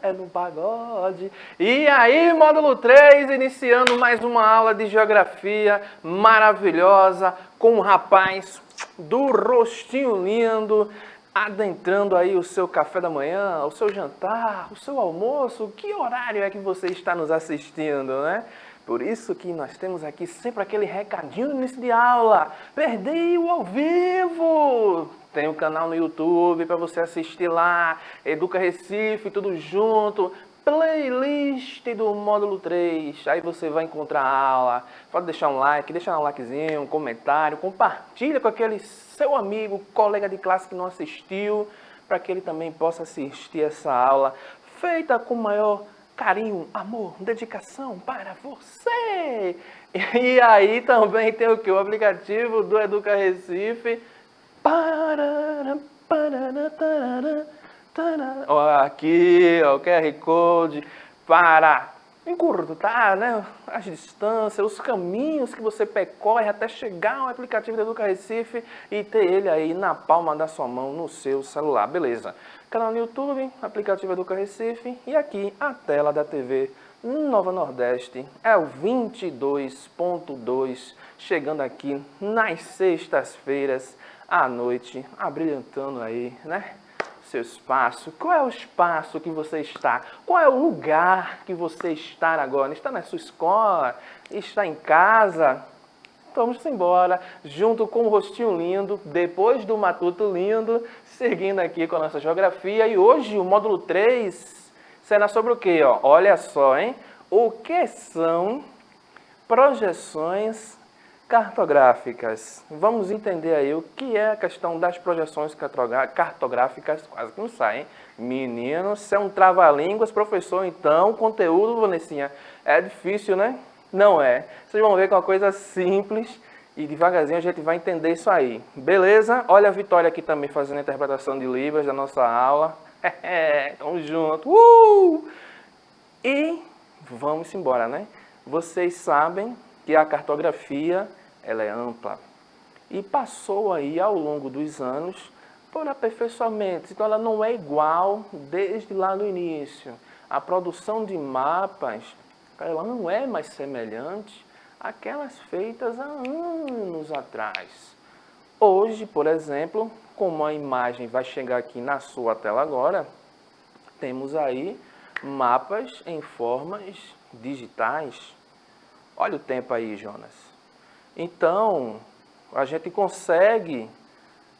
É no pagode. E aí, módulo 3, iniciando mais uma aula de geografia maravilhosa com um rapaz do rostinho lindo, adentrando aí o seu café da manhã, o seu jantar, o seu almoço. Que horário é que você está nos assistindo, né? Por isso que nós temos aqui sempre aquele recadinho no início de aula. Perdeu ao vivo! Tem um canal no YouTube para você assistir lá. Educa Recife, tudo junto. Playlist do módulo 3. Aí você vai encontrar a aula. Pode deixar um like, deixar um likezinho, um comentário. Compartilha com aquele seu amigo, colega de classe que não assistiu, para que ele também possa assistir essa aula feita com o maior carinho, amor, dedicação para você. E aí também tem o que? O aplicativo do Educa Recife. Ó, aqui, ó, o QR Code para encurtar, né, as distâncias, os caminhos que você percorre até chegar ao aplicativo do Educa Recife e ter ele aí na palma da sua mão, no seu celular, beleza? Canal no YouTube, aplicativo Educa Recife e aqui a tela da TV Nova Nordeste é o 22.2, chegando aqui nas sextas-feiras à noite, abrilhantando aí, né? Seu espaço. Qual é o espaço que você está? Qual é o lugar que você está agora? Está na sua escola? Está em casa? Vamos embora, junto com o rostinho lindo, depois do matuto lindo, seguindo aqui com a nossa geografia. E hoje o módulo 3 será sobre o quê? Ó? Olha só, hein? O que são projeções cartográficas? Vamos entender aí o que é a questão das projeções cartográficas, quase que não sai, hein? Menino, você é um trava-línguas, professor, então, conteúdo, Vanessinha, é difícil, né? Não é. Vocês vão ver que é uma coisa simples e devagarzinho a gente vai entender isso aí. Beleza? Olha a Vitória aqui também fazendo a interpretação de Libras da nossa aula. Tamo junto. E vamos embora, né? Vocês sabem que a cartografia ela é ampla e passou aí ao longo dos anos por aperfeiçoamentos. Então ela não é igual desde lá no início. A produção de mapas ela não é mais semelhante àquelas feitas há anos atrás. Hoje, por exemplo, como a imagem vai chegar aqui na sua tela agora, temos aí mapas em formas digitais. Olha o tempo aí, Jonas. Então, a gente consegue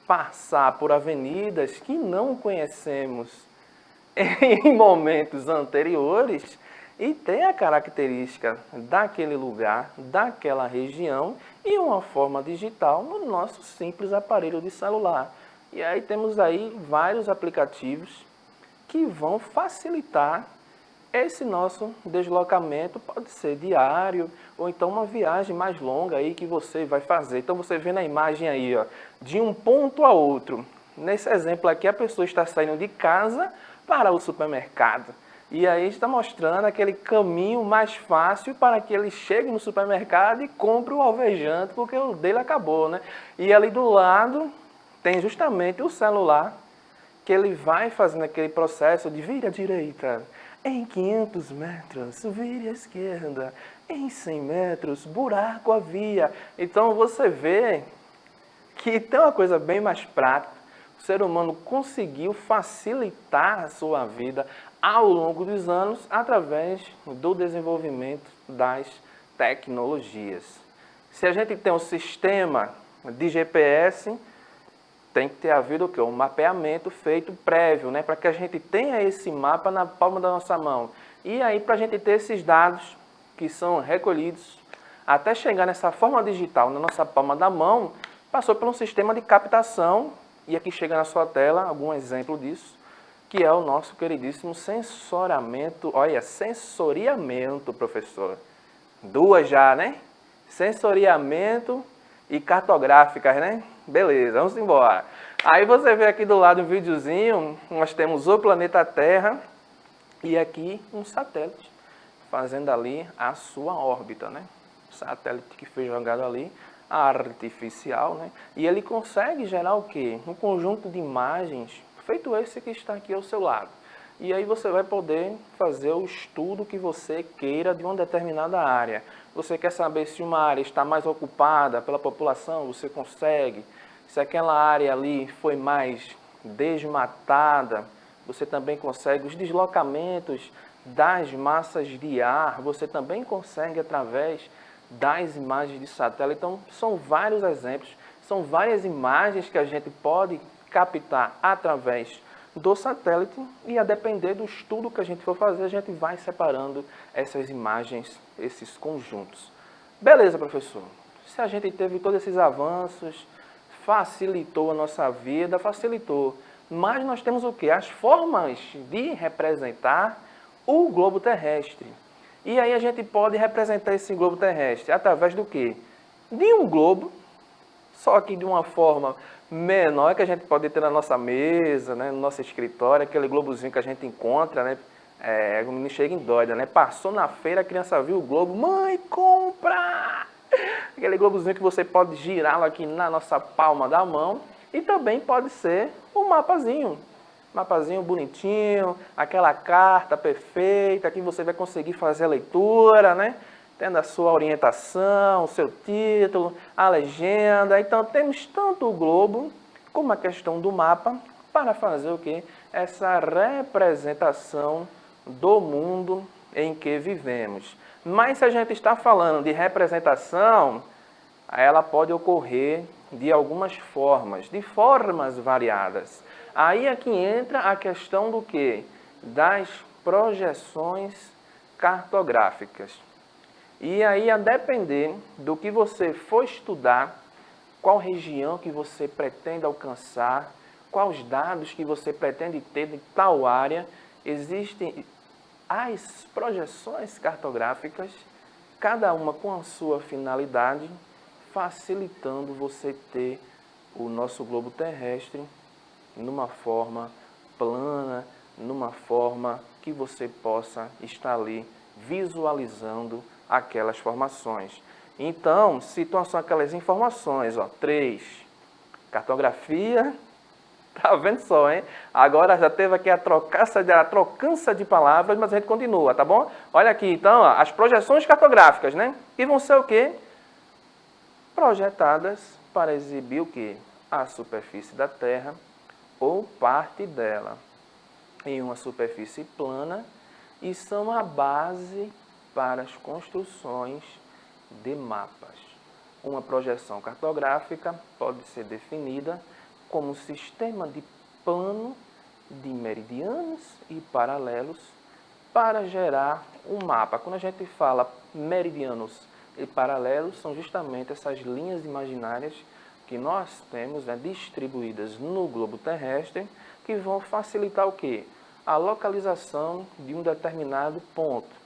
passar por avenidas que não conhecemos em momentos anteriores e ter a característica daquele lugar, daquela região e uma forma digital no nosso simples aparelho de celular. E aí temos aí vários aplicativos que vão facilitar esse nosso deslocamento, pode ser diário ou então uma viagem mais longa aí que você vai fazer. Então você vê na imagem aí, ó, de um ponto a outro. Nesse exemplo aqui a pessoa está saindo de casa para o supermercado. E aí está mostrando aquele caminho mais fácil para que ele chegue no supermercado e compre o alvejante, porque o dele acabou, né? E ali do lado tem justamente o celular, que ele vai fazendo aquele processo de vire à direita, em 500 metros, vire à esquerda, em 100 metros, buraco a via. Então você vê que tem uma coisa bem mais prática. O ser humano conseguiu facilitar a sua vida ao longo dos anos através do desenvolvimento das tecnologias. Se a gente tem um sistema de GPS, tem que ter havido o quê? Um mapeamento feito prévio, né? Para que a gente tenha esse mapa na palma da nossa mão. E aí, para a gente ter esses dados que são recolhidos, até chegar nessa forma digital na nossa palma da mão, passou por um sistema de captação, e aqui chega na sua tela algum exemplo disso, que é o nosso queridíssimo sensoriamento. Olha, sensoriamento, professor. Duas já, né? Sensoriamento e cartográficas, né? Beleza, vamos embora. Aí você vê aqui do lado um videozinho, nós temos o planeta Terra e aqui um satélite fazendo ali a sua órbita, né? Satélite que foi jogado ali, artificial, né? E ele consegue gerar o quê? Um conjunto de imagens, feito esse que está aqui ao seu lado. E aí você vai poder fazer o estudo que você queira de uma determinada área. Você quer saber se uma área está mais ocupada pela população, você consegue. Se aquela área ali foi mais desmatada, você também consegue. Os deslocamentos das massas de ar, você também consegue através das imagens de satélite. Então, são vários exemplos, são várias imagens que a gente pode captar através do satélite e, a depender do estudo que a gente for fazer, a gente vai separando essas imagens, esses conjuntos. Beleza, professor? Se a gente teve todos esses avanços, facilitou a nossa vida, facilitou. Mas nós temos o quê? As formas de representar o globo terrestre. E aí a gente pode representar esse globo terrestre através do quê? De um globo, só que de uma forma menor, que a gente pode ter na nossa mesa, né, no nosso escritório, aquele globozinho que a gente encontra, né? O menino chega em doida, né? Passou na feira, a criança viu o globo, mãe, compra! Aquele globozinho que você pode girá-lo aqui na nossa palma da mão. E também pode ser um mapazinho. Mapazinho bonitinho, aquela carta perfeita, que você vai conseguir fazer a leitura, né? Tendo a sua orientação, o seu título, a legenda. Então, temos tanto o globo como a questão do mapa para fazer o quê? Essa representação do mundo em que vivemos. Mas se a gente está falando de representação, ela pode ocorrer de algumas formas, de formas variadas. Aí é que entra a questão do quê? Das projeções cartográficas. E aí, a depender do que você for estudar, qual região que você pretende alcançar, quais dados que você pretende ter de tal área, existem as projeções cartográficas, cada uma com a sua finalidade, facilitando você ter o nosso globo terrestre numa forma plana, numa forma que você possa estar ali visualizando aquelas formações. Então, citam só aquelas informações, ó, 3, cartografia, tá vendo só, hein? Agora já teve aqui a trocança de palavras, mas a gente continua, tá bom? Olha aqui, então, ó, as projeções cartográficas, né? E vão ser o quê? Projetadas para exibir o quê? A superfície da Terra ou parte dela em uma superfície plana e são a base para as construções de mapas. Uma projeção cartográfica pode ser definida como um sistema de plano de meridianos e paralelos para gerar um mapa. Quando a gente fala meridianos e paralelos, são justamente essas linhas imaginárias que nós temos, né, distribuídas no globo terrestre, que vão facilitar o quê? A localização de um determinado ponto.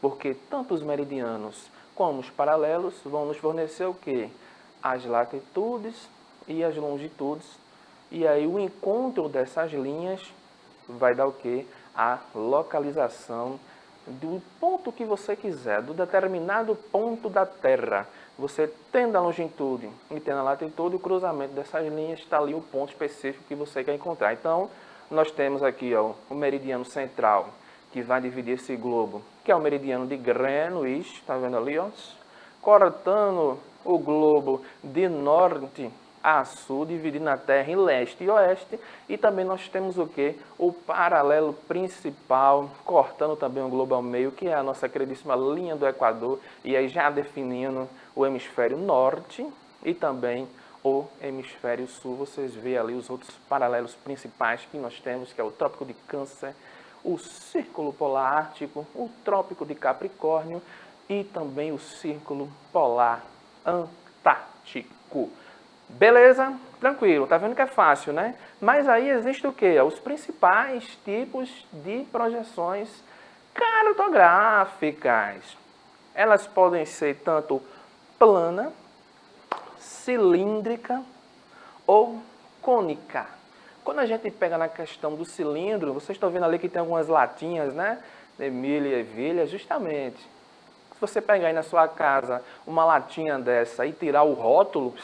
Porque tanto os meridianos como os paralelos vão nos fornecer o quê? As latitudes e as longitudes. E aí o encontro dessas linhas vai dar o quê? A localização do ponto que você quiser, do determinado ponto da Terra. Você tendo a longitude e tendo a latitude, o cruzamento dessas linhas está ali o ponto específico que você quer encontrar. Então, nós temos aqui, ó, o meridiano central, que vai dividir esse globo, que é o meridiano de Greenwich, está vendo ali, ó? Cortando o globo de norte a sul, dividindo a Terra em leste e oeste. E também nós temos o quê? O paralelo principal, cortando também o globo ao meio, que é a nossa queridíssima linha do Equador, e aí já definindo o hemisfério norte e também o hemisfério sul. Vocês veem ali os outros paralelos principais que nós temos, que é o Trópico de Câncer, o Círculo Polar Ártico, o Trópico de Capricórnio e também o Círculo Polar Antártico. Beleza? Tranquilo, tá vendo que é fácil, né? Mas aí existe o quê? Os principais tipos de projeções cartográficas. Elas podem ser tanto plana, cilíndrica ou cônica. Quando a gente pega na questão do cilindro, vocês estão vendo ali que tem algumas latinhas, né? De milho e ervilha, justamente. Se você pegar aí na sua casa uma latinha dessa e tirar o rótulo,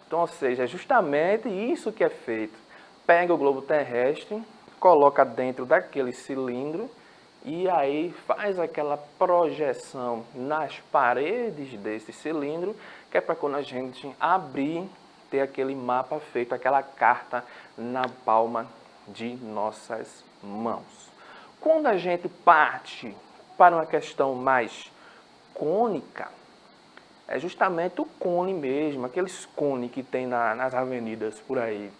então, ou seja, é justamente isso que é feito. Pega o globo terrestre, coloca dentro daquele cilindro e aí faz aquela projeção nas paredes desse cilindro, que é para quando a gente abrir, ter aquele mapa feito, aquela carta na palma de nossas mãos. Quando a gente parte para uma questão mais cônica, é justamente o cone mesmo, aqueles cones que tem nas avenidas por aí,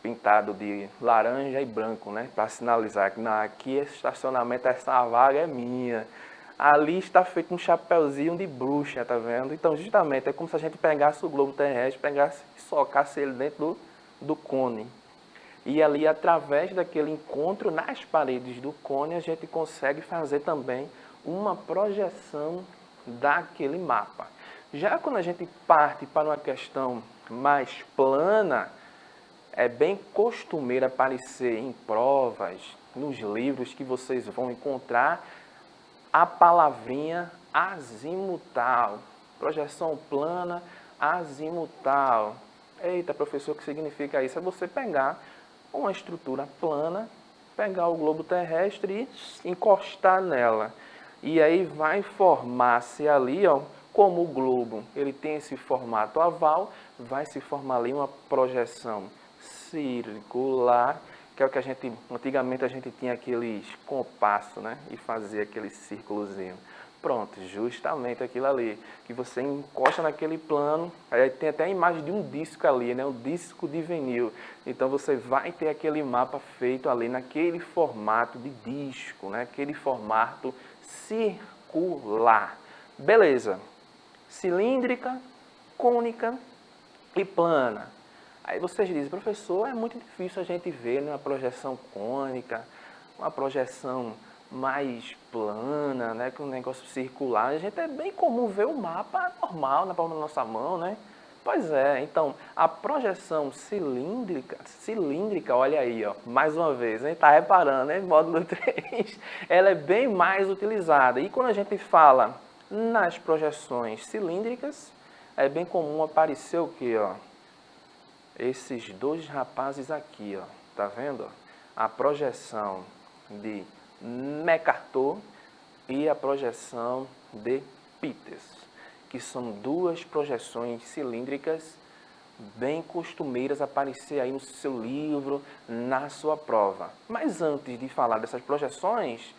pintado de laranja e branco, né? Para sinalizar que aqui esse estacionamento, essa vaga é minha. Ali está feito um chapeuzinho de bruxa, tá vendo? Então, justamente, é como se a gente pegasse o globo terrestre, pegasse e socasse ele dentro do cone. E ali, através daquele encontro nas paredes do cone, a gente consegue fazer também uma projeção daquele mapa. Já quando a gente parte para uma questão mais plana, é bem costumeiro aparecer em provas, nos livros que vocês vão encontrar, a palavrinha azimutal. Projeção plana azimutal. Eita, professor, o que significa isso? É você pegar uma estrutura plana, pegar o globo terrestre e encostar nela. E aí vai formar-se ali, ó, como o globo ele tem esse formato oval, vai se formar ali uma projeção circular, que é o que antigamente a gente tinha aqueles compassos, né? E fazia aquele círculozinho. Pronto, justamente aquilo ali, que você encosta naquele plano, aí tem até a imagem de um disco ali, né? Um disco de vinil. Então você vai ter aquele mapa feito ali naquele formato de disco, né? Aquele formato circular. Beleza. Cilíndrica, cônica e plana. Aí vocês dizem, professor, é muito difícil a gente ver uma projeção cônica, uma projeção mais plana, né, com um negócio circular. A gente é bem comum ver o mapa normal na palma da nossa mão, né? Pois é, então a projeção cilíndrica, olha aí, ó, mais uma vez, hein, tá reparando, né? Módulo 3, ela é bem mais utilizada. E quando a gente fala nas projeções cilíndricas, é bem comum aparecer o quê, ó? Esses dois rapazes aqui, ó, tá vendo? A projeção de MacArthur e a projeção de Peters, que são duas projeções cilíndricas bem costumeiras aparecer aí no seu livro, na sua prova. Mas antes de falar dessas projeções,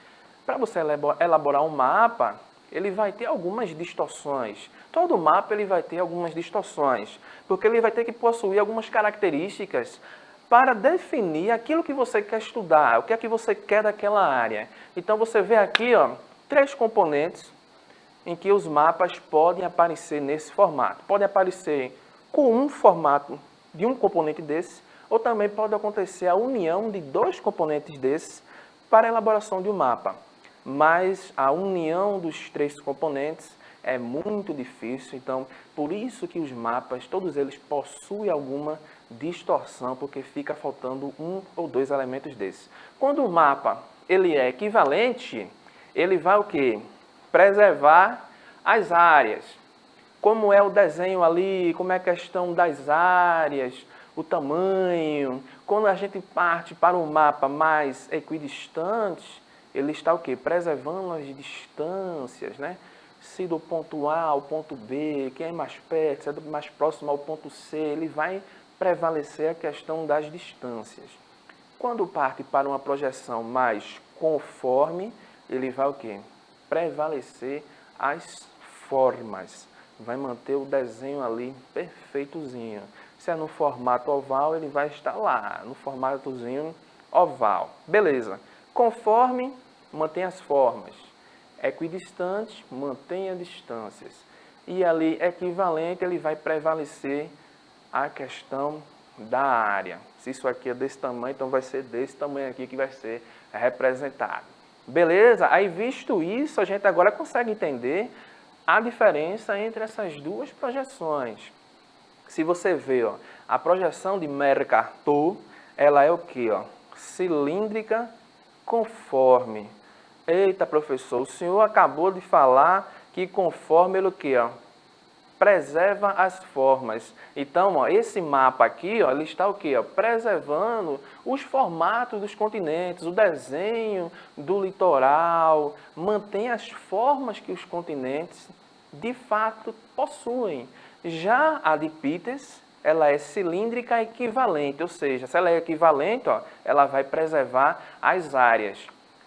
para você elaborar um mapa, ele vai ter algumas distorções. Todo mapa ele vai ter algumas distorções, porque ele vai ter que possuir algumas características para definir aquilo que você quer estudar, o que é que você quer daquela área. Então você vê aqui, ó, 3 componentes em que os mapas podem aparecer nesse formato. Podem aparecer com um formato de um componente desse, ou também pode acontecer a união de 2 componentes desses para a elaboração de um mapa. Mas a união dos 3 componentes é muito difícil, então por isso que os mapas, todos eles possuem alguma distorção, porque fica faltando um ou 2 elementos desses. Quando o mapa ele é equivalente, ele vai o quê? Preservar as áreas. Como é o desenho ali, como é a questão das áreas, o tamanho. Quando a gente parte para um mapa mais equidistante, ele está o quê? Preservando as distâncias, né? Se do ponto A ao ponto B, quem é mais perto, se é mais próximo ao ponto C, ele vai prevalecer a questão das distâncias. Quando parte para uma projeção mais conforme, ele vai o quê? Prevalecer as formas. Vai manter o desenho ali perfeitozinho. Se é no formato oval, ele vai estar lá, no formatozinho oval. Beleza. Conforme, mantém as formas. Equidistante, mantenha distâncias. E ali, equivalente, ele vai prevalecer a questão da área. Se isso aqui é desse tamanho, então vai ser desse tamanho aqui que vai ser representado. Beleza? Aí, visto isso, a gente agora consegue entender a diferença entre essas duas projeções. Se você vê, ó, a projeção de Mercator, ela é o quê? Ó? Cilíndrica conforme. Eita, professor, o senhor acabou de falar que conforme ele o quê? Ó? preserva as formas. Então, ó, esse mapa aqui, ó, ele está o quê? Ó, preservando os formatos dos continentes, o desenho do litoral, mantém as formas que os continentes de fato possuem. Já a de Peters, ela é cilíndrica equivalente, ou seja, se ela é equivalente, ó, ela vai preservar as áreas.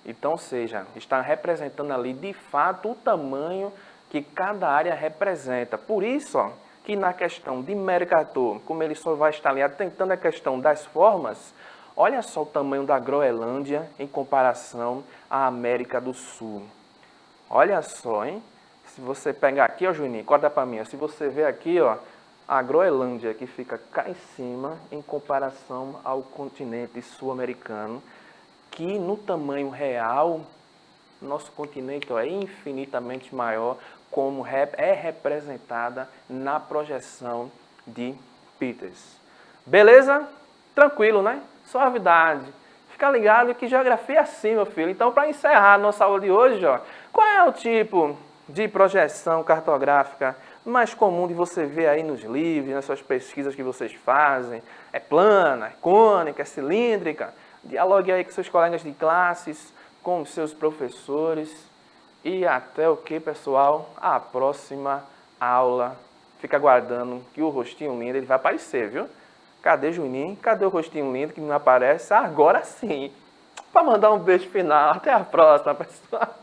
Então, ou seja, está representando ali de fato o tamanho que cada área representa. Por isso, ó, que na questão de Mercator, como ele só vai estar ali atentando a questão das formas, olha só o tamanho da Groenlândia em comparação à América do Sul. Olha só, hein? Se você pegar aqui, ó, Juninho, corta para mim, ó, se você ver aqui, ó, a Groenlândia que fica cá em cima em comparação ao continente sul-americano, que no tamanho real, nosso continente ó, é infinitamente maior, como é representada na projeção de Peters. Beleza? Tranquilo, né? Suavidade. Fica ligado que geografia é assim, meu filho. Então, para encerrar a nossa aula de hoje, ó, qual é o tipo de projeção cartográfica mais comum de você ver aí nos livros, nas suas pesquisas que vocês fazem? É plana, é cônica, é cilíndrica? Dialogue aí com seus colegas de classes, com os seus professores. E até o que, pessoal? A próxima aula. Fica aguardando que o rostinho lindo ele vai aparecer, viu? Cadê Juninho? Cadê o rostinho lindo que não aparece? Agora sim! Para mandar um beijo final. Até a próxima, pessoal.